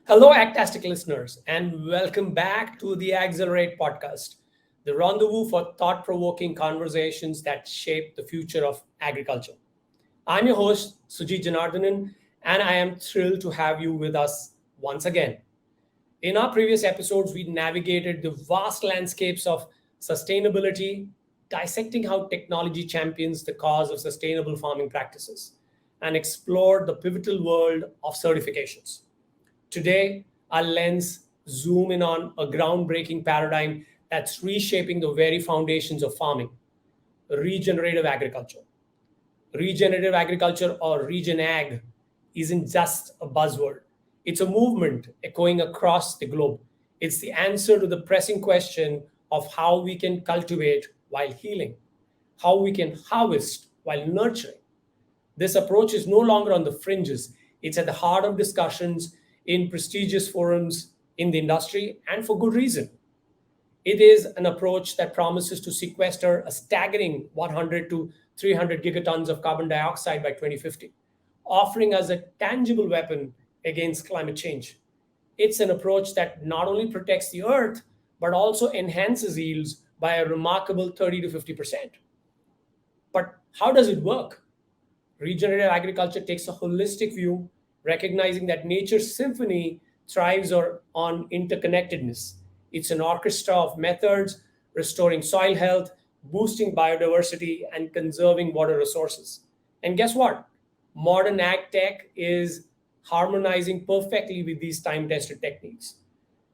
Hello, Agtastic listeners, and welcome back to the Ag-celerate podcast, the rendezvous for thought provoking conversations that shape the future of agriculture. I'm your host, Sujit Janardhanan, and I am thrilled to have you with us once again. In our previous episodes, we navigated the vast landscapes of sustainability, dissecting how technology champions the cause of sustainable farming practices, and explored the pivotal world of certifications. Today, our lens zoom in on a groundbreaking paradigm that's reshaping the very foundations of farming, regenerative agriculture. Regenerative agriculture or regen ag isn't just a buzzword. It's a movement echoing across the globe. It's the answer to the pressing question of how we can cultivate while healing, how we can harvest while nurturing. This approach is no longer on the fringes. It's at the heart of discussions in prestigious forums in the industry, and for good reason. It is an approach that promises to sequester a staggering 100 to 300 gigatons of carbon dioxide by 2050, offering us a tangible weapon against climate change. It's an approach that not only protects the earth, but also enhances yields by a remarkable 30 to 50%. But how does it work? Regenerative agriculture takes a holistic view, recognizing that nature's symphony thrives on interconnectedness. It's an orchestra of methods, restoring soil health, boosting biodiversity, and conserving water resources. And guess what? Modern ag tech is harmonizing perfectly with these time tested techniques.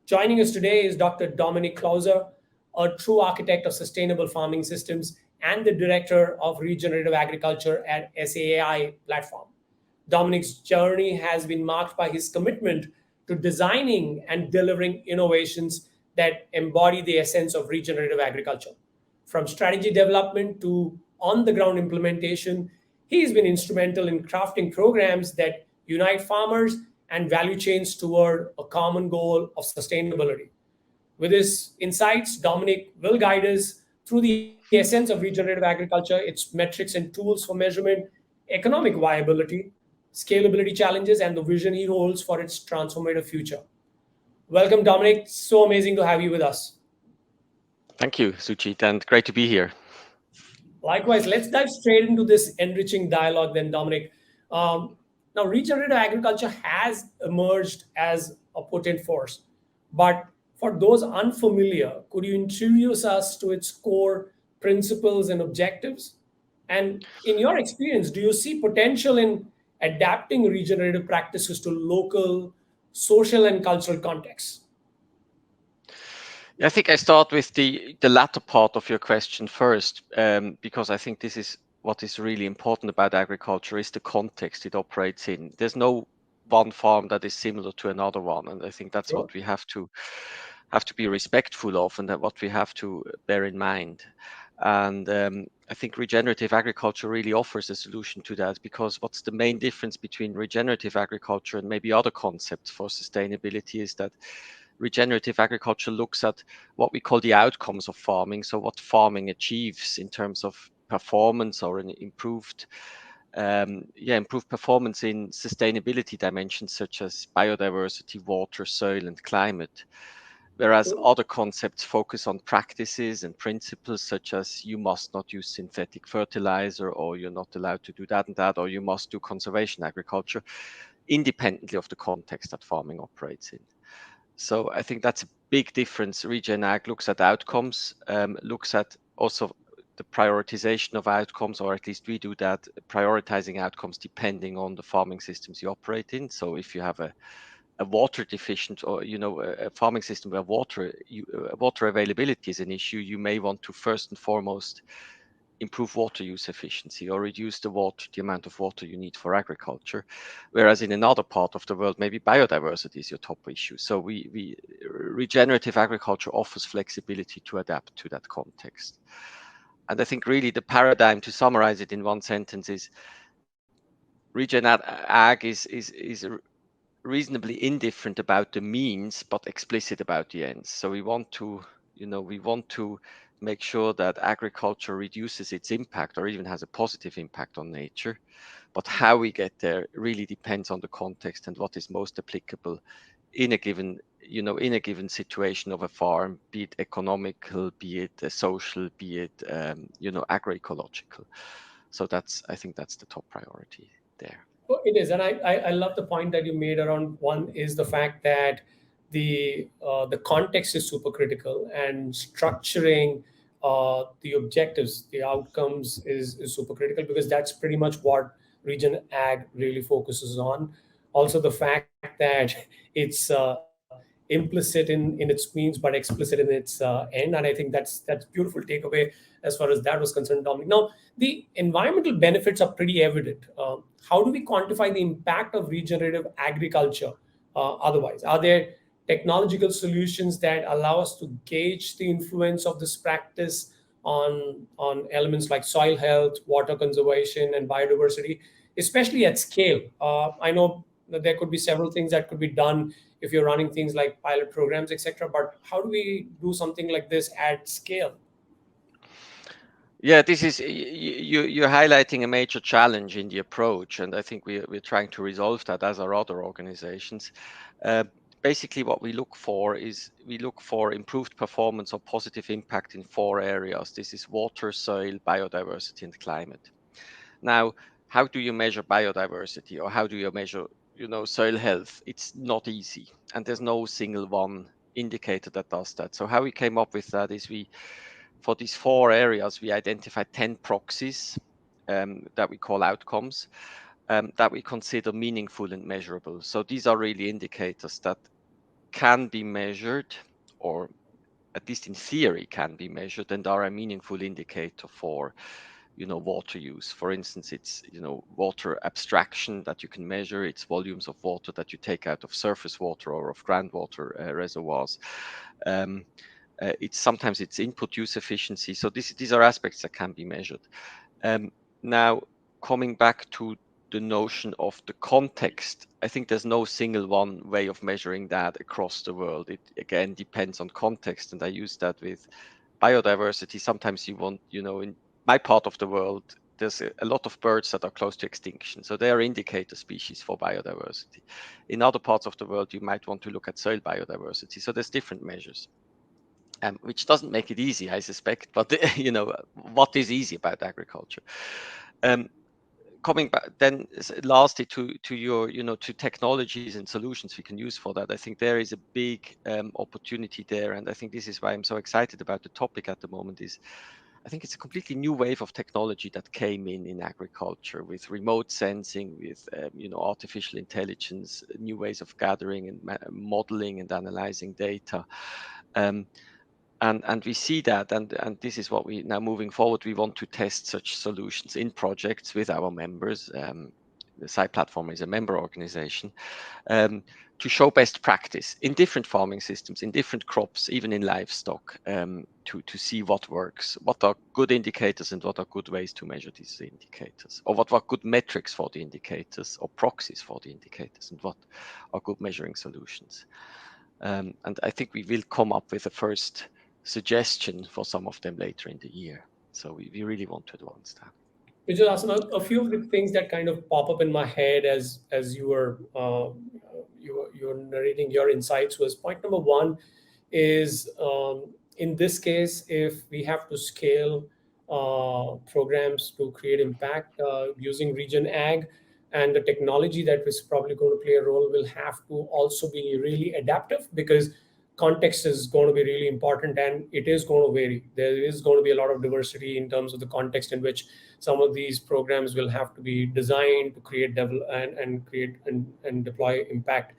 Joining us today is Dr. Dominic Clauser, a true architect of sustainable farming systems and the director of regenerative agriculture at SAI platform. Dominic's journey has been marked by his commitment to designing and delivering innovations that embody the essence of regenerative agriculture. From strategy development to on the ground implementation, he's been instrumental in crafting programs that unite farmers and value chains toward a common goal of sustainability. With his insights, Dominic will guide us through the essence of regenerative agriculture, its metrics and tools for measurement, economic viability, scalability challenges, and the vision he holds for its transformative future. Welcome, Dominic. So amazing to have you with us. Thank you, Sujit, and great to be here. Likewise, let's dive straight into this enriching dialogue then, Dominic. Now, regenerative agriculture has emerged as a potent force, but for those unfamiliar, could you introduce us to its core principles and objectives? And in your experience, do you see potential in adapting regenerative practices to local, social, and cultural contexts? I think I start with the latter part of your question first, because I think this is what is really important about agriculture is the context it operates in. There's no one farm that is similar to another one, and I think that's Sure. what we have to be respectful of, and that what we have to bear in mind. And I think regenerative agriculture really offers a solution to that, because what's the main difference between regenerative agriculture and maybe other concepts for sustainability is that regenerative agriculture looks at what we call the outcomes of farming. So what farming achieves in terms of performance or an improved performance in sustainability dimensions such as biodiversity, water, soil, and climate. Whereas Sure. other concepts focus on practices and principles such as you must not use synthetic fertilizer, or you're not allowed to do that and that, or you must do conservation agriculture, independently of the context that farming operates in. So I think that's a big difference. Regen Ag looks at outcomes, looks at also the prioritization of outcomes, or at least we do that, prioritizing outcomes depending on the farming systems you operate in. So if you have a water deficient, or a farming system where water availability is an issue, you may want to first and foremost improve water use efficiency or reduce the amount of water you need for agriculture. Whereas in another part of the world, maybe biodiversity is your top issue. So we regenerative agriculture offers flexibility to adapt to that context. And I think really the paradigm, to summarize it in one sentence, is ag is reasonably indifferent about the means, but explicit about the ends. So we want to make sure that agriculture reduces its impact or even has a positive impact on nature. But how we get there really depends on the context and what is most applicable in a given in a given situation of a farm, be it economical, be it social, be it agroecological. So I think that's the top priority there. Well, it is, and I love the point that you made around one is the fact that the context is super critical, and structuring the objectives, the outcomes is super critical, because that's pretty much what Region Ag really focuses on. Also, the fact that it's implicit in its means but explicit in its end, and I think that's beautiful takeaway as far as that was concerned, Dominic. Now, the environmental benefits are pretty evident. How do we quantify the impact of regenerative agriculture? Otherwise, are there technological solutions that allow us to gauge the influence of this practice on elements like soil health, water conservation, and biodiversity, especially at scale? I know that there could be several things that could be done if you're running things like pilot programs, etc. But how do we do something like this at scale? Yeah, this is you're highlighting a major challenge in the approach, and I think we're trying to resolve that, as are other organizations. Uh, Basically, what we look for is we look for improved performance or positive impact in four areas. This is water, soil, biodiversity, and climate. Now, how do you measure biodiversity, or how do you measure soil health? It's not easy, and there's no single one indicator that does that. So how we came up with that is for these four areas, we identified 10 proxies that we call outcomes that we consider meaningful and measurable. So these are really indicators that can be measured, or at least in theory can be measured, and are a meaningful indicator for water use. For instance, it's water abstraction that you can measure. It's volumes of water that you take out of surface water or of groundwater reservoirs. um, it's sometimes it's input use efficiency. So these are aspects that can be measured. Now, coming back to the notion of the context, I think there's no single one way of measuring that across the world. It again depends on context, and I use that with biodiversity. Sometimes you want, in my part of the world, there's a lot of birds that are close to extinction, so they are indicator species for biodiversity. In other parts of the world, you might want to look at soil biodiversity. So there's different measures. Which doesn't make it easy, I suspect. But what is easy about agriculture? Um, Coming back then, lastly, to your to technologies and solutions we can use for that, I think there is a big opportunity there, and I think this is why I'm so excited about the topic at the moment. Is I think it's a completely new wave of technology that came in agriculture, with remote sensing, with artificial intelligence, new ways of gathering and modeling and analyzing data. Um, and we see that, and this is what we now, moving forward, we want to test such solutions in projects with our members. The site platform is a member organization, um, to show best practice in different farming systems, in different crops, even in livestock, to see what works, what are good indicators, and what are good ways to measure these indicators, or what are good metrics for the indicators, or proxies for the indicators, and what are good measuring solutions. And I think we will come up with a first suggestion for some of them later in the year. So we really want to advance that. Which is awesome. A few of the things that kind of pop up in my head as you were narrating your insights was point number one is, in this case, if we have to scale programs to create impact using Region Ag, and the technology that is probably going to play a role will have to also be really adaptive, because context is going to be really important, and it is going to vary. There is going to be a lot of diversity in terms of the context in which some of these programs will have to be designed to create and create and deploy impact.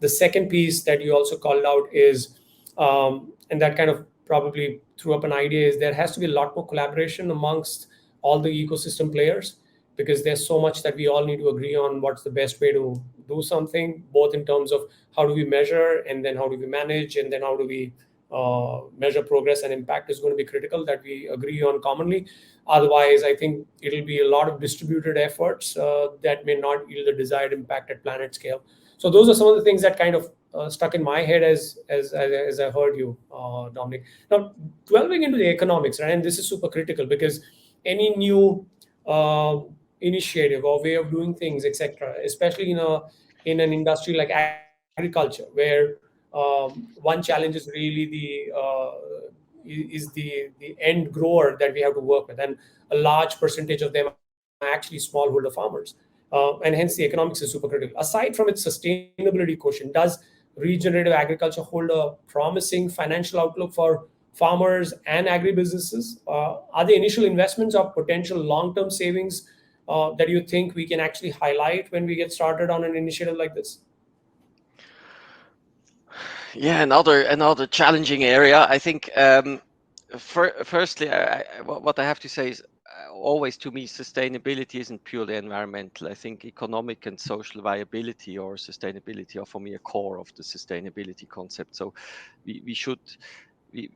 The second piece that you also called out is, and that kind of probably threw up an idea, is there has to be a lot more collaboration amongst all the ecosystem players, because there's so much that we all need to agree on what's the best way to do something, both in terms of how do we measure, and then how do we manage, and then how do we measure progress and impact is going to be critical that we agree on commonly. Otherwise, I think it'll be a lot of distributed efforts that may not yield the desired impact at planet scale. So those are some of the things that kind of stuck in my head as I heard you, Dominic. Now, delving into the economics, right? And this is super critical, because any new uh, initiative or way of doing things, etc., especially in an industry like agriculture, agriculture, where one challenge is really the end grower that we have to work with, and a large percentage of them are actually smallholder farmers, and hence the economics is super critical. Aside from its sustainability quotient, does regenerative agriculture hold a promising financial outlook for farmers and agribusinesses? Are the initial investments or potential long-term savings that you think we can actually highlight when we get started on an initiative like this? Yeah, another challenging area. I think firstly, what I have to say is always to me, sustainability isn't purely environmental. I think economic and social viability or sustainability are for me a core of the sustainability concept. So we should we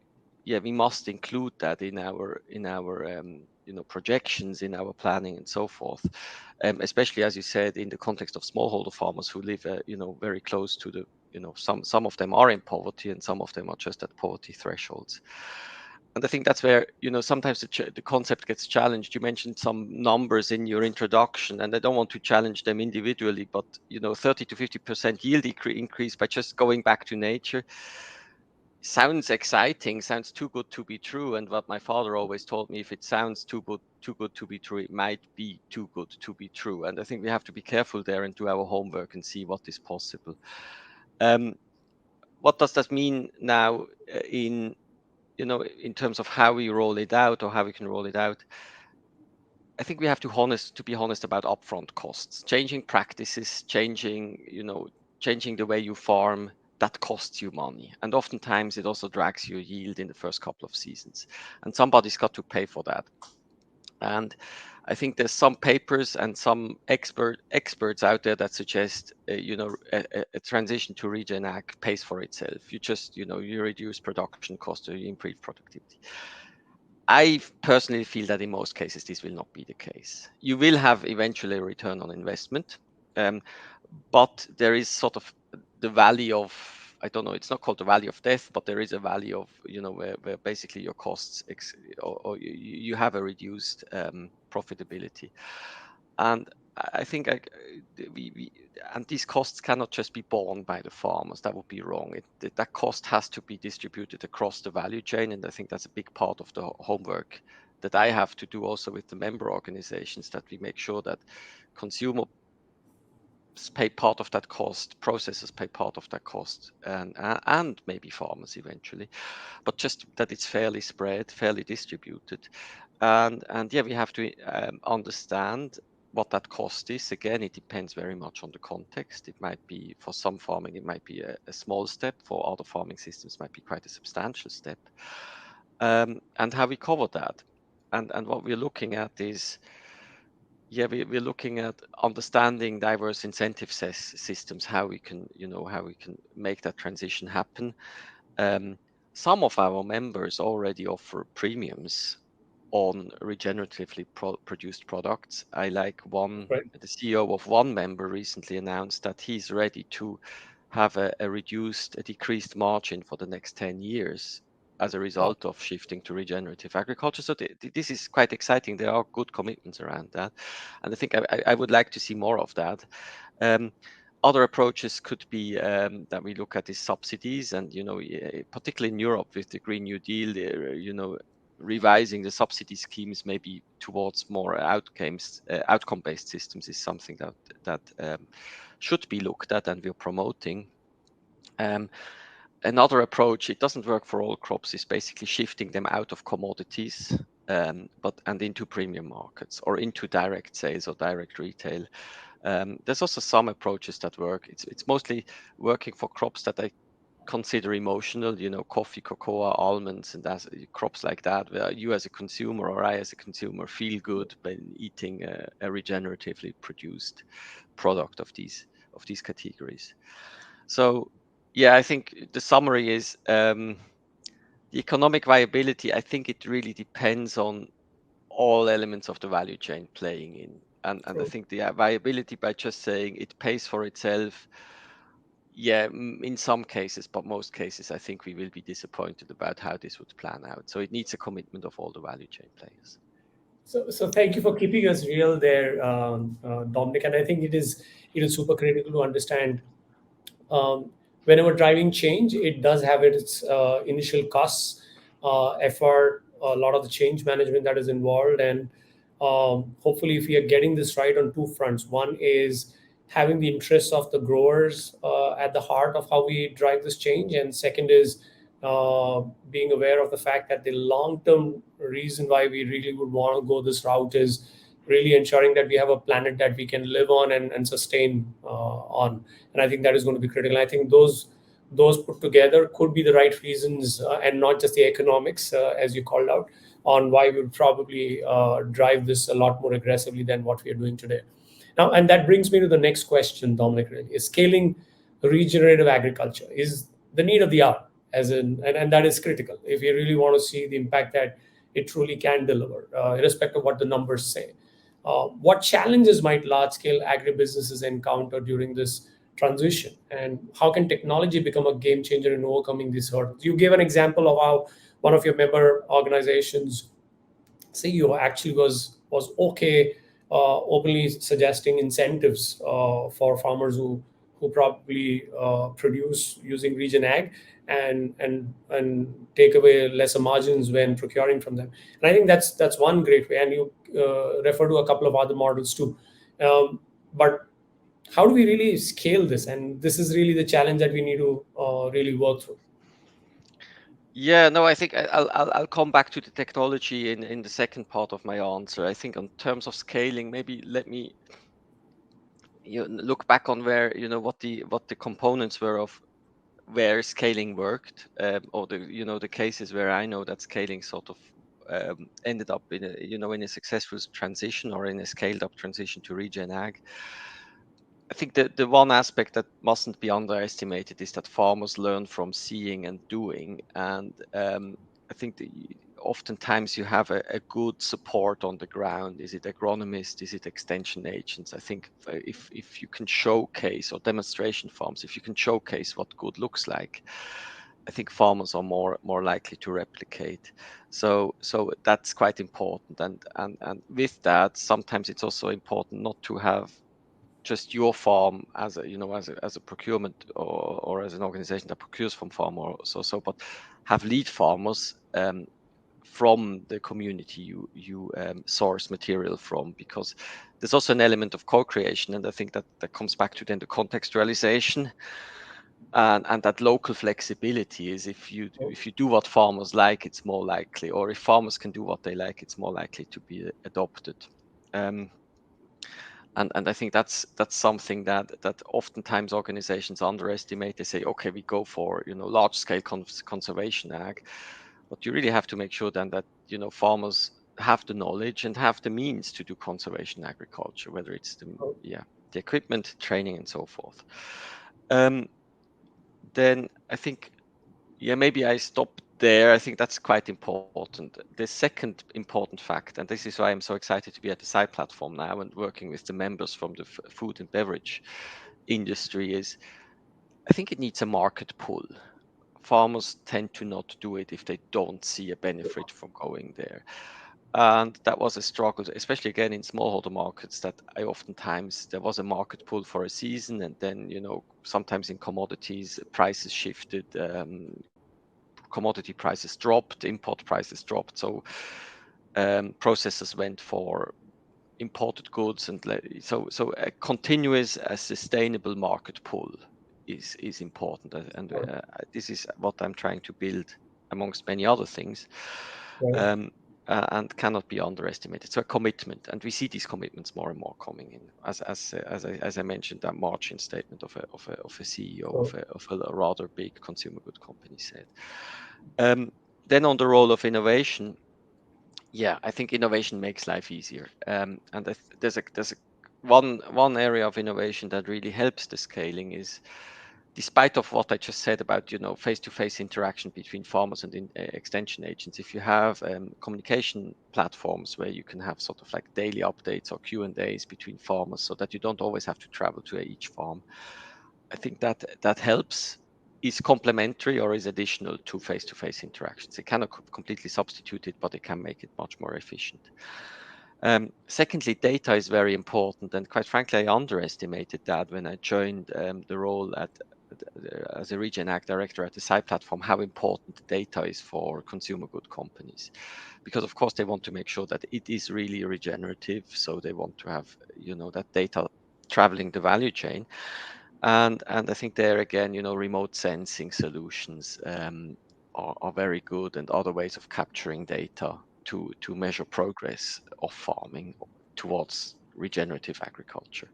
yeah we must include that in our projections, in our planning and so forth, especially as you said in the context of smallholder farmers who live very close to the some of them are in poverty and some of them are just at poverty thresholds. And I think that's where sometimes the concept gets challenged. You mentioned some numbers in your introduction, and I don't want to challenge them individually, but 30 to 50% yield increase by just going back to nature sounds exciting, sounds too good to be true. And what my father always told me, if it sounds too good to be true, it might be too good to be true. And I think we have to be careful there and do our homework and see what is possible. What does that mean now in terms of how we roll it out or how we can roll it out? I think we have to be honest about upfront costs, changing practices, changing the way you farm. That costs you money, and oftentimes it also drags your yield in the first couple of seasons, and somebody's got to pay for that. And I think there's some papers and some experts out there that suggest a transition to regen ag pays for itself. You just you reduce production cost or you improve productivity. I personally feel that in most cases this will not be the case. You will have eventually a return on investment, but there is sort of the valley of, I don't know, it's not called the valley of death, but there is a valley of where basically your costs or you have a reduced profitability. And I think and these costs cannot just be borne by the farmers. That would be wrong. That cost has to be distributed across the value chain, and I think that's a big part of the homework that I have to do also with the member organizations, that we make sure that consumers pay part of that cost, processors pay part of that cost, and maybe farmers eventually, but just that it's fairly spread, fairly distributed. And yeah, we have to understand what that cost is. Again, it depends very much on the context. It might be, for some farming, it might be a small step. For other farming systems, might be quite a substantial step. And how we cover that, and what we're looking at is, we're looking at understanding diverse incentive systems, how we can make that transition happen. Some of our members already offer premiums on regeneratively produced products. I like Right. the CEO of one member recently announced that he's ready to have a decreased margin for the next 10 years as a Wow. result of shifting to regenerative agriculture. So this is quite exciting. There are good commitments around that. And I think I would like to see more of that. Other approaches could be that we look at is subsidies, and particularly in Europe with the Green New Deal, revising the subsidy schemes maybe towards more outcome-based systems is something that should be looked at, and we're promoting. Another approach, it doesn't work for all crops, is basically shifting them out of commodities and into premium markets or into direct sales or direct retail. There's also some approaches that work. It's mostly working for crops that I consider emotional, coffee, cocoa, almonds, and crops like that, where you as a consumer or I as a consumer feel good by eating a regeneratively produced product of these categories. So yeah, I think the summary is the economic viability. I think it really depends on all elements of the value chain playing in. And I think the viability, by just saying it pays for itself, in some cases, but most cases, I think we will be disappointed about how this would plan out. So it needs a commitment of all the value chain players. So thank you for keeping us real there, Dominic. And I think it is super critical to understand um, whenever driving change, it does have its initial costs, effort, a lot of the change management that is involved. And hopefully, if we are getting this right on two fronts, one is having the interests of the growers at the heart of how we drive this change, and second is being aware of the fact that the long-term reason why we really would want to go this route is really ensuring that we have a planet that we can live on and sustain on. And I think that is going to be critical. I think those put together could be the right reasons, and not just the economics, as you called out, on why we would probably drive this a lot more aggressively than what we are doing today. Now, and that brings me to the next question, Dominic. Really, is scaling regenerative agriculture is the need of the hour, as in, and that is critical if you really want to see the impact that it truly can deliver, irrespective of what the numbers say. What challenges might large-scale agribusinesses encounter during this transition, and how can technology become a game changer in overcoming these hurdles? You gave an example of how one of your member organizations CEO actually was okay, openly suggesting incentives for farmers who probably produce using Regen Ag, and take away lesser margins when procuring from them. And I think that's one great way. And you refer to a couple of other models too. But how do we really scale this? And this is really the challenge that we need to really work through. Yeah, no, I think I'll come back to the technology in the second part of my answer. I think in terms of scaling, maybe let me look back on where what the components were of where scaling worked, or the cases where I know that scaling sort of ended up in a successful transition or in a scaled up transition to regen ag. I think the one aspect that mustn't be underestimated is that farmers learn from seeing and doing, and I think oftentimes you have a good support on the ground. Is it agronomists? Is it extension agents? I think if you can showcase, or demonstration farms, if you can showcase what good looks like, I think farmers are more likely to replicate. So that's quite important, and with that, sometimes it's also important not to have just your farm as a procurement, or as an organization that procures from farmers, but have lead farmers from the community you source material from, because there's also an element of co-creation, and I think that comes back to then the contextualization, and that local flexibility is, if you do what farmers like, it's more likely, or if farmers can do what they like, it's more likely to be adopted. And I think that's something that oftentimes organizations underestimate. They say, okay, we go for large scale conservation ag, but you really have to make sure then that farmers have the knowledge and have the means to do conservation agriculture, whether it's the equipment, training, and so forth. Then I think, maybe I stop there. I think that's quite important. The second important fact, and this is why I'm so excited to be at the side platform now and working with the members from the food and beverage industry, is I think it needs a market pull. Farmers tend to not do it if they don't see a benefit from going there. And that was a struggle, especially again in smallholder markets, that oftentimes there was a market pull for a season, and then sometimes in commodities prices shifted, commodity prices dropped, import prices dropped, so processors went for imported goods, and so a continuous, sustainable market pull is important, and this is what I'm trying to build, amongst many other things. And cannot be underestimated. So a commitment, and we see these commitments more and more coming in, as I mentioned, that margin statement of a CEO of a rather big consumer good company said. Then on the role of innovation, I think innovation makes life easier, and there's one area of innovation that really helps the scaling is, despite of what I just said about face-to-face interaction between farmers and extension agents, if you have communication platforms where you can have sort of like daily updates or Q&As between farmers, so that you don't always have to travel to each farm, I think that helps, is complementary or is additional to face-to-face interactions. It cannot completely substitute it, but it can make it much more efficient. Secondly, data is very important, and quite frankly, I underestimated that when I joined the role at as a Regen Ag director at the site platform, how important the data is for consumer good companies, because of course they want to make sure that it is really regenerative. So they want to have, that data traveling the value chain, and I think there again, remote sensing solutions are very good, and other ways of capturing data to measure progress of farming towards regenerative agriculture.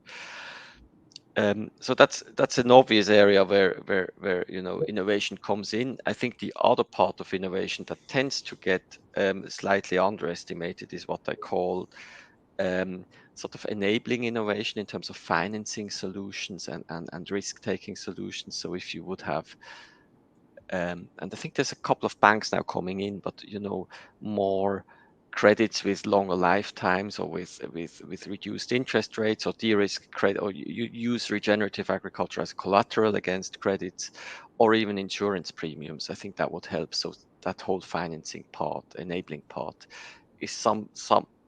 So that's an obvious area where innovation comes in. I think the other part of innovation that tends to get slightly underestimated is what I call sort of enabling innovation in terms of financing solutions and risk-taking solutions. So if you would have, and I think there's a couple of banks now coming in, but more credits with longer lifetimes, or with reduced interest rates, or de-risk credit, or you use regenerative agriculture as collateral against credits, or even insurance premiums. I think that would help. So that whole financing part, enabling part, is some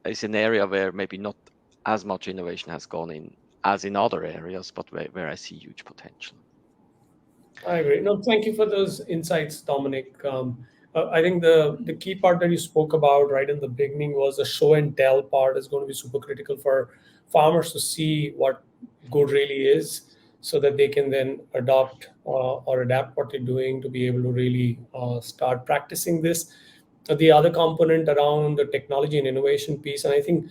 is an area where maybe not as much innovation has gone in as in other areas, but where I see huge potential. I agree. No, thank you for those insights, Dominic. I think the key part that you spoke about right in the beginning was the show and tell part is going to be super critical for farmers to see what good really is, so that they can then adopt or adapt what they're doing to be able to really start practicing this. The other component around the technology and innovation piece, and I think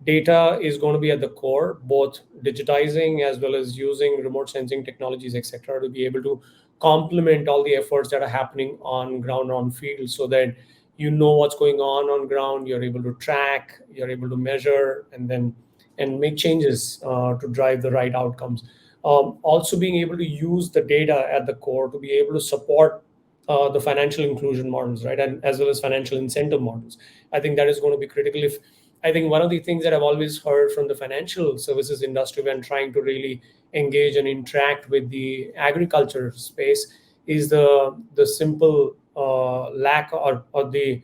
data is going to be at the core, both digitizing as well as using remote sensing technologies, etc., to be able to complement all the efforts that are happening on ground, on field, so that you know what's going on ground. You're able to track, you're able to measure, and make changes to drive the right outcomes. Also being able to use the data at the core to be able to support the financial inclusion models, right, and as well as financial incentive models. I think that is going to be critical. If I think one of the things that I've always heard from the financial services industry when trying to really engage and interact with the agriculture space is the simple lack, or the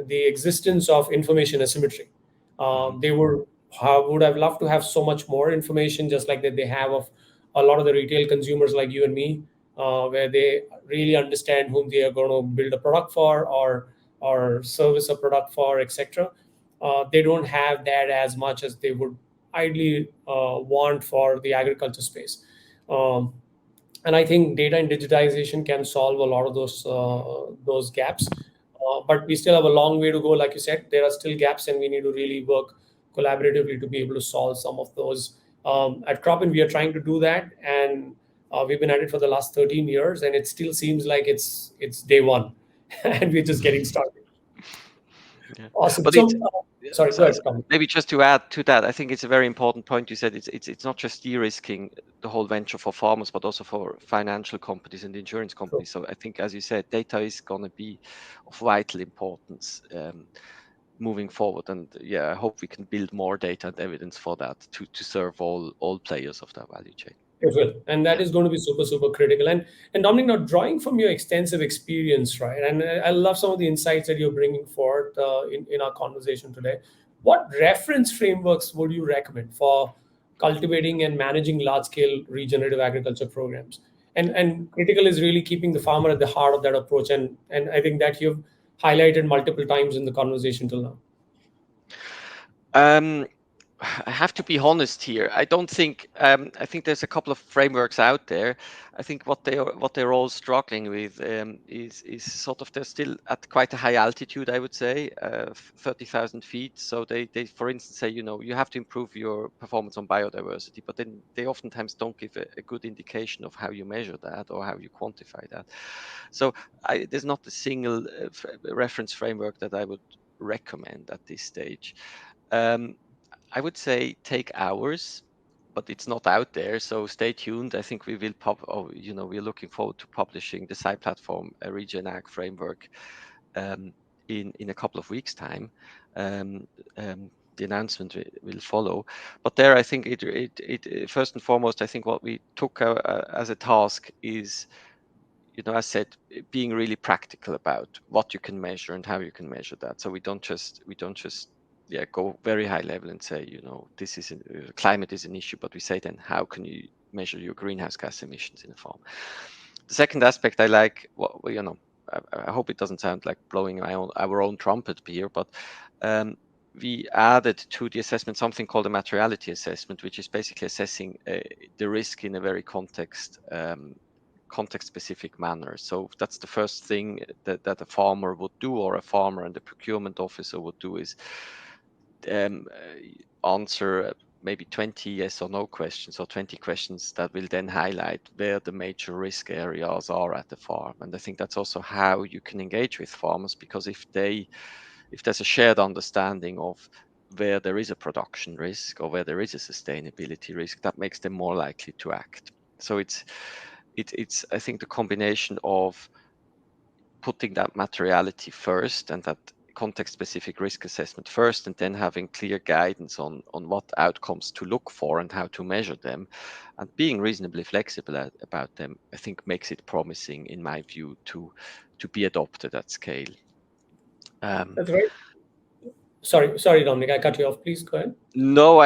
existence of information asymmetry. Mhm. They would have loved to have so much more information, just like that they have of a lot of the retail consumers like you and me, where they really understand whom they are going to build a product for, or service a product for, etc. They don't have that as much as they would ideally want for the agriculture space. Um, and I think data and digitization can solve a lot of those gaps. But we still have a long way to go. Like you said, there are still gaps, and we need to really work collaboratively to be able to solve some of those. At Cropin, we are trying to do that, and we've been at it for the last 13 years, and it still seems like it's day one, and we're just getting started. Yeah. Awesome. But it's So, sorry, go so, ahead, Tom. maybe just to add to that, I think it's a very important point you said. It's not just de-risking the whole venture for farmers, but also for financial companies and insurance Sure. companies. So I think, as you said, data is going to be of vital importance moving forward. And yeah, I hope we can build more data and evidence for that to serve all players of that value chain. It will, and that Yeah. is going to be super, super critical. And Dominic, now drawing from your extensive experience, right? And I love some of the insights that you're bringing forth in our conversation today. What reference frameworks would you recommend for cultivating and managing large-scale regenerative agriculture programs? And critical is really keeping the farmer at the heart of that approach. And I think that you've highlighted multiple times in the conversation till now. Um, I have to be honest here. I don't think. I think there's a couple of frameworks out there. I think what they're all struggling with is sort of they're still at quite a high altitude. I would say 30,000 feet. So they for instance say you have to improve your performance on biodiversity, but then they oftentimes don't give a good indication of how you measure that or how you quantify that. So there's not a single reference framework that I would recommend at this stage. Um, I would say take ours, but it's not out there. So stay tuned. I think we will we're looking forward to publishing the site platform, a Regen Ag framework, um, in a couple of weeks' time. Um, the announcement will follow. But there, I think it first and foremost, I think what we took as a task is, I said, being really practical about what you can measure and how you can measure that. So we don't just go very high level and say, this is climate is an issue, but we say then how can you measure your greenhouse gas emissions in a farm. The second aspect I like, I hope it doesn't sound like blowing our own trumpet here, but we added to the assessment something called a materiality assessment, which is basically assessing the risk in a very context-specific manner. So that's the first thing that a farmer would do, or a farmer and the procurement officer would do, is answer maybe 20 yes or no questions, or 20 questions that will then highlight where the major risk areas are at the farm. And I think that's also how you can engage with farmers, because if there's a shared understanding of where there is a production risk or where there is a sustainability risk, that makes them more likely to act. So it's I think the combination of putting that materiality first and that context-specific risk assessment first, and then having clear guidance on what outcomes to look for and how to measure them, and being reasonably flexible about them, I think makes it promising, in my view, to be adopted at scale. That's right. Sorry, Dominic, I cut you off. Please go ahead. No,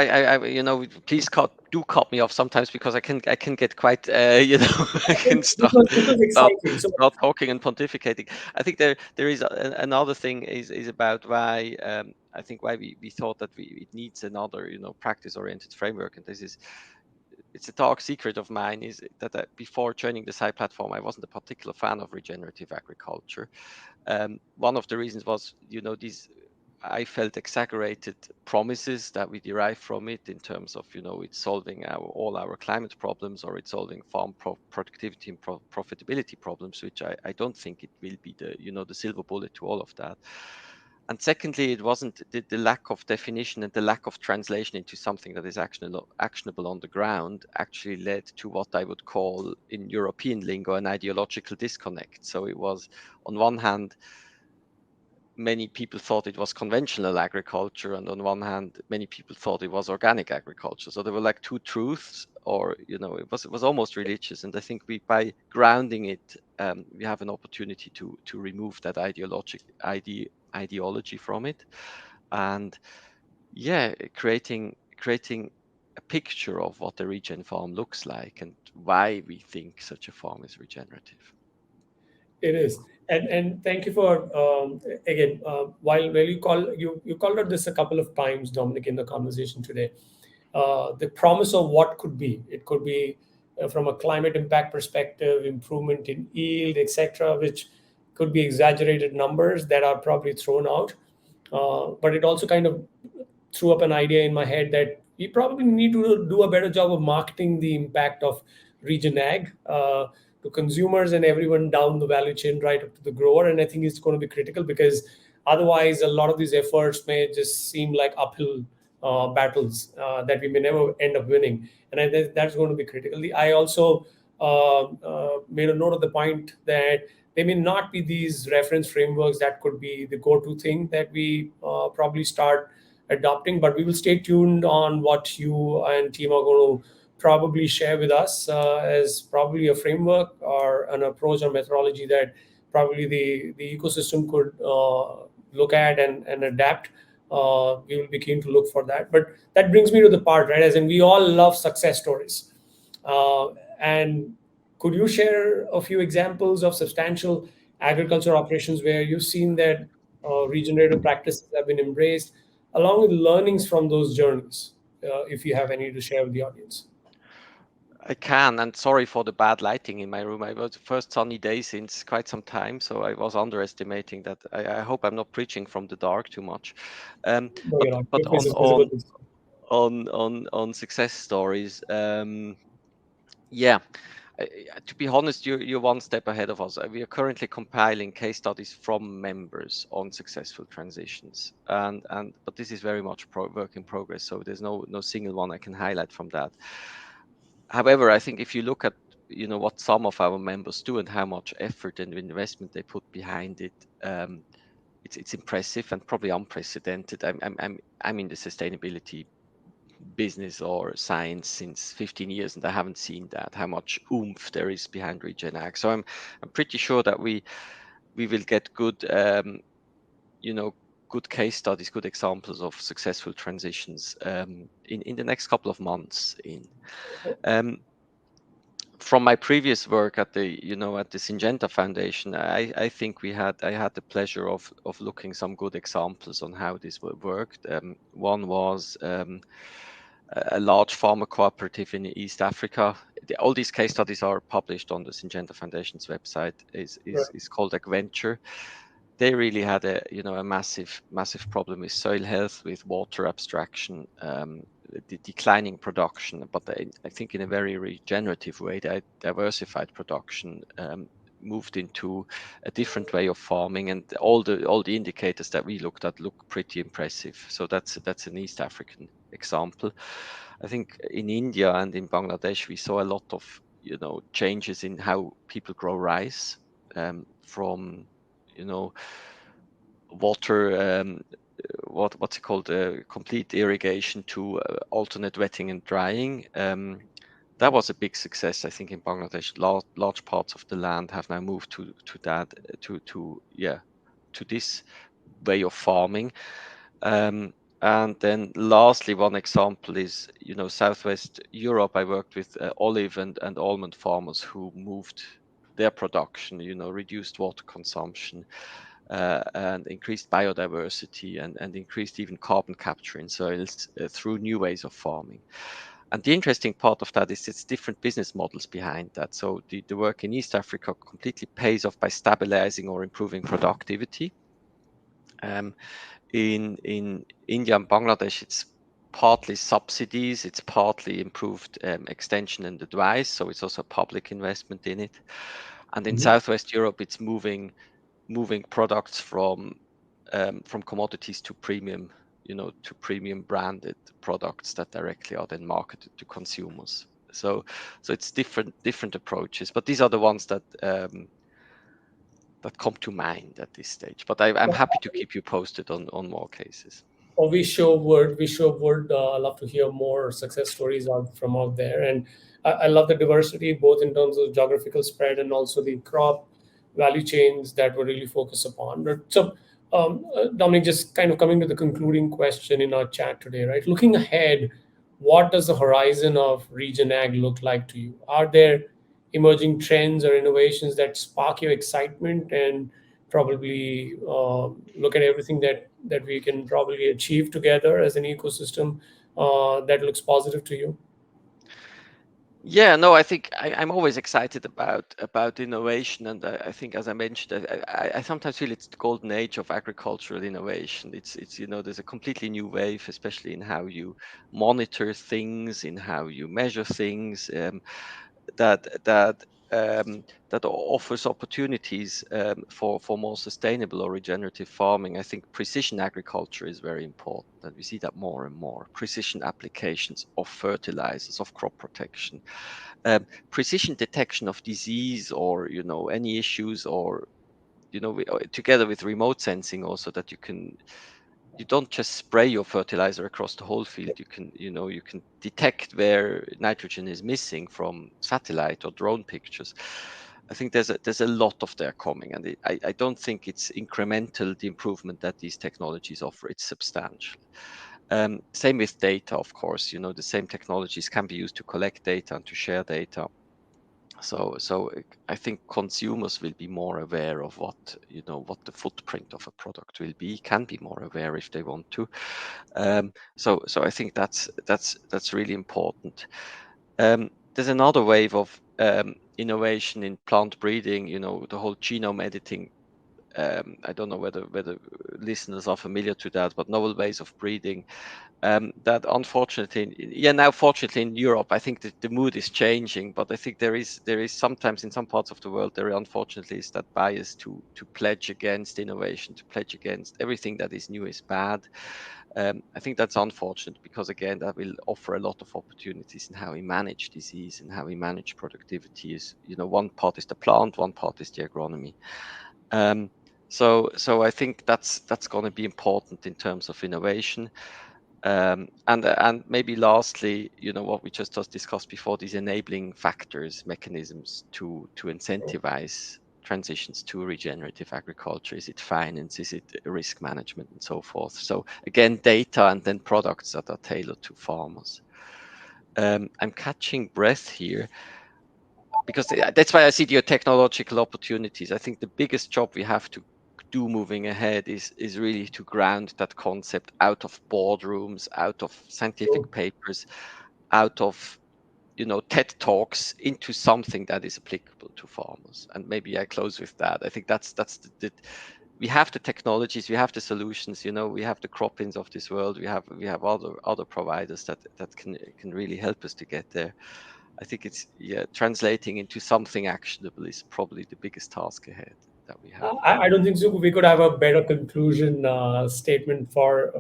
please do cut me off sometimes, because I can get quite, I can This was exciting. So start talking and pontificating. I think there is another thing is about why I think why we thought that it needs another practice-oriented framework, and it's a dark secret of mine, is that before joining the SCI platform, I wasn't a particular fan of regenerative agriculture. One of the reasons was, these I felt exaggerated promises that we derive from it, in terms of, it's solving all our climate problems, or it's solving farm productivity and profitability problems, which I don't think it will be the silver bullet to all of that. And secondly, it wasn't the lack of definition and the lack of translation into something that is actionable on the ground actually led to what I would call, in European lingo, an ideological disconnect. So it was, on one hand, many people thought it was conventional agriculture, and on one hand, many people thought it was organic agriculture. So there were like two truths, or it was almost religious. And I think by grounding it, we have an opportunity to remove that ideology from it, and creating a picture of what a regen farm looks like, and why we think such a farm is regenerative. it is. And thank you for again, while you called out this a couple of times, Dominic, in the conversation today. The promise of what could be. It could be from a climate impact perspective, improvement in yield, etc., which could be exaggerated numbers that are probably thrown out. But it also kind of threw up an idea in my head that we probably need to do a better job of marketing the impact of regen ag to consumers and everyone down the value chain, right up to the grower. And I think it's going to be critical, because otherwise a lot of these efforts may just seem like uphill battles that we may never end up winning. And I think that's going to be critical. I also made a note of the point that there may not be these reference frameworks that could be the go-to thing that we probably start adopting, but we will stay tuned on what you and team are going to probably share with us as probably a framework or an approach or methodology that probably the ecosystem could look at and adapt. We will be keen to look for that. But that brings me to the part, right? As in, we all love success stories. And could you share a few examples of substantial agriculture operations where you've seen that regenerative practices have been embraced, along with learnings from those journeys, if you have any to share with the audience? I can, and sorry for the bad lighting in my room. It was the first sunny day since quite some time, so I was underestimating that. I hope I'm not preaching from the dark too much. No, But you're not. but Your face is visible. on success stories, yeah. To be honest, you're one step ahead of us. We are currently compiling case studies from members on successful transitions, but this is very much work in progress. So there's no single one I can highlight from that. However, I think if you look at what some of our members do and how much effort and investment they put behind it, it's impressive and probably unprecedented. I'm in the sustainability business or science since 15 years, and I haven't seen that, how much oomph there is behind Regen Ag. So I'm pretty sure that we will get good good case studies, good examples of successful transitions in the next couple of months. from my previous work at the at the Syngenta Foundation, I think I had the pleasure of looking some good examples on how this worked. One was a large farmer cooperative in East Africa. All these case studies are published on the Syngenta Foundation's website. Right. Is called Adventure. They really had a massive problem with soil health, with water abstraction, the declining production. But I think in a very regenerative way, they diversified production, moved into a different way of farming, and all the indicators that we looked at look pretty impressive. So that's an East African example. I think in India and in Bangladesh we saw a lot of changes in how people grow rice, from you know water, what's it called, complete irrigation to alternate wetting and drying. That was a big success, I think, in Bangladesh. Large parts of the land have now moved to that to this way of farming. And then lastly, one example is Southwest Europe. I worked with olive and almond farmers who moved their production, reduced water consumption, and increased biodiversity, and increased even carbon capture in soils through new ways of farming. And the interesting part of that is it's different business models behind that. So the work in East Africa completely pays off by stabilizing or improving productivity. In India and Bangladesh, it's partly subsidies, it's partly improved extension and advice. So it's also public investment in it. And in Mhm. Southwest Europe, it's moving products from commodities to premium, to premium branded products that directly are then marketed to consumers. So it's different approaches, but these are the ones that come to mind at this stage. But I'm happy to keep you posted on more cases. Or we sure would love to hear more success stories from out there. And I love the diversity, both in terms of geographical spread and also the crop value chains that we really focus upon. Dominic, just kind of coming to the concluding question in our chat today, right? Looking ahead, what does the horizon of Regen Ag look like to you? Are there emerging trends or innovations that spark your excitement, and probably look at everything that we can probably achieve together as an ecosystem that looks positive to you? Yeah, no, I think I'm always excited about innovation, and I think, as I mentioned, I sometimes feel it's the golden age of agricultural innovation. It's there's a completely new wave, especially in how you monitor things, in how you measure things, that that that offers opportunities for more sustainable or regenerative farming. I think precision agriculture is very important, and we see that more and more. Precision applications of fertilizers, of crop protection, precision detection of disease, or any issues, or together with remote sensing also, that you don't just spray your fertilizer across the whole field. You can detect where nitrogen is missing from satellite or drone pictures. I think there's a lot of there coming, and I don't think it's incremental, the improvement that these technologies offer. It's substantial. Same with data, of course. The same technologies can be used to collect data and to share data. So I think consumers will be more aware of what the footprint of a product will be, can be more aware if they want to. So I think that's really important. There's another wave of innovation in plant breeding. The whole genome editing. I don't know whether listeners are familiar to that, but novel ways of breeding, that unfortunately, now fortunately in Europe, I think that the mood is changing. But I think there is sometimes in some parts of the world, there unfortunately is that bias to pledge against innovation, to pledge against everything that is new is bad. I think that's unfortunate, because again, that will offer a lot of opportunities in how we manage disease and how we manage productivity. Is one part is the plant, one part is the agronomy. So I think that's going to be important in terms of innovation. And maybe lastly, what we just discussed before, these enabling factors, mechanisms to incentivize transitions to regenerative agriculture. Is it finance? Is it risk management, and so forth? So again, data, and then products that are tailored to farmers. I'm catching breath here. because that's why I see the technological opportunities. I think the biggest job we have to do moving ahead is really to ground that concept out of boardrooms, out of scientific papers, out of TED Talks into something that is applicable to farmers. And maybe I close with that. I think that's we have the technologies, we have the solutions, we have the crop-ins of this world, we have other providers that can really help us to get there. I think it's translating into something actionable is probably the biggest task ahead that we have. I don't think so. We could have a better conclusion statement for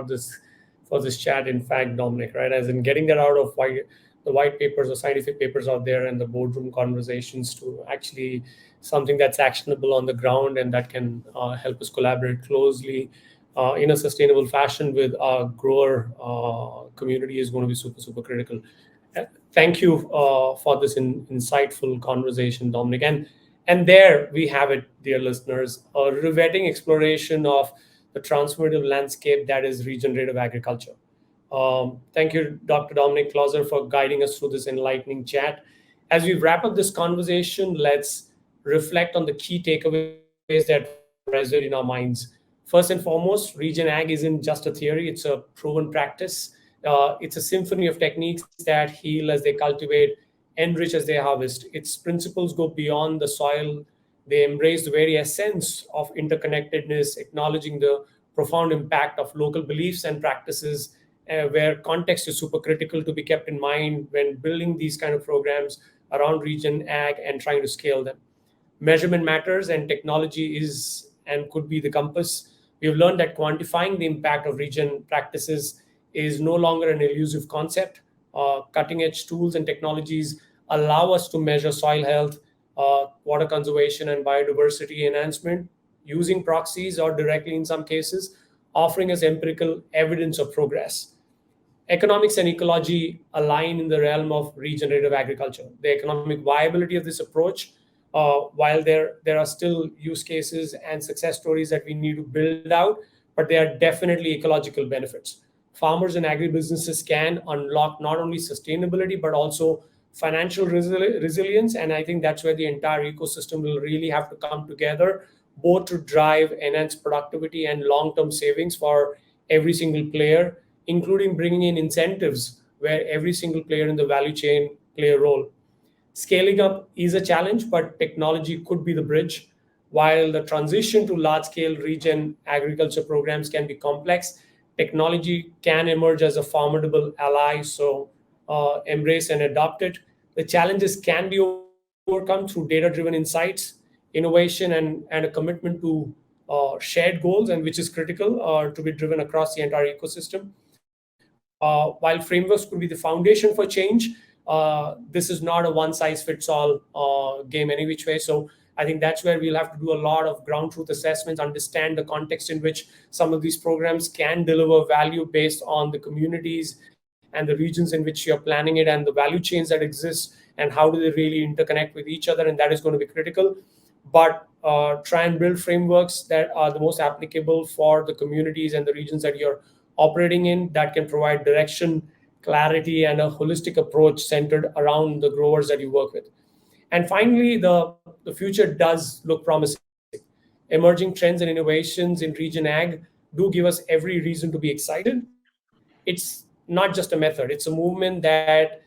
this chat. In fact, Dominic, right? As in getting that out of the white papers or scientific papers out there and the boardroom conversations to actually something that's actionable on the ground and that can help us collaborate closely in a sustainable fashion with our grower community is going to be super, super critical. Thank you for this insightful conversation, Dominic. And there we have it, dear listeners, a riveting exploration of the transformative landscape that is regenerative agriculture. Thank you, Dr. Dominic Clauser, for guiding us through this enlightening chat. As we wrap up this conversation, let's reflect on the key takeaways that resonate in our minds. First and foremost, regen ag isn't just a theory, it's a proven practice. It's a symphony of techniques that heal as they cultivate, enrich as they harvest. Its principles go beyond the soil. They embrace the very essence of interconnectedness, acknowledging the profound impact of local beliefs and practices, where context is super critical to be kept in mind when building these kind of programs around regen ag and trying to scale them. Measurement matters, and technology is and could be the compass. We've learned that quantifying the impact of regen practices is no longer an elusive concept. Cutting edge tools and technologies allow us to measure soil health, water conservation, and biodiversity enhancement using proxies or directly in some cases, offering us empirical evidence of progress. Economics and ecology align in the realm of regenerative agriculture. The economic viability of this approach, while there are still use cases and success stories that we need to build out, but there are definitely ecological benefits. Farmers and agribusinesses can unlock not only sustainability but also financial resilience, and I think that's where the entire ecosystem will really have to come together, both to drive enhanced productivity and long-term savings for every single player, including bringing in incentives where every single player in the value chain play a role. Scaling up is a challenge, but technology could be the bridge. While the transition to large-scale regen agriculture programs can be complex, technology can emerge as a formidable ally. So embrace and adopt it. The challenges can be overcome through data-driven insights, innovation, and a commitment to shared goals, and which is critical to be driven across the entire ecosystem. While frameworks could be the foundation for change, this is not a one-size-fits-all game any which way. So I think that's where we'll have to do a lot of ground truth assessments, understand the context in which some of these programs can deliver value based on the communities and the regions in which you're planning it and the value chains that exist and how do they really interconnect with each other. And that is going to be critical. But try and build frameworks that are the most applicable for the communities and the regions that you're operating in, that can provide direction, clarity, and a holistic approach centered around the growers that you work with. And finally, the future does look promising. Emerging trends and innovations in regen ag do give us every reason to be excited. It's not just a method, it's a movement that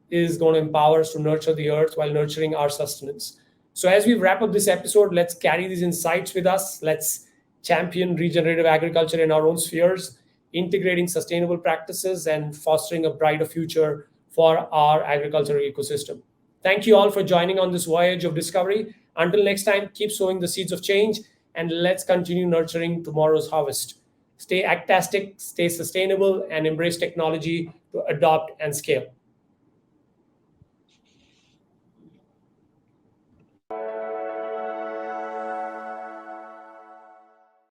is going to empower us to nurture the earth while nurturing our sustenance. So as we wrap up this episode, let's carry these insights with us. Let's champion regenerative agriculture in our own spheres, integrating sustainable practices and fostering a brighter future for our agricultural ecosystem. Thank you all for joining on this voyage of discovery. Until next time, keep sowing the seeds of change and let's continue nurturing tomorrow's harvest. Stay agtastic, stay sustainable, and embrace technology to adopt and scale.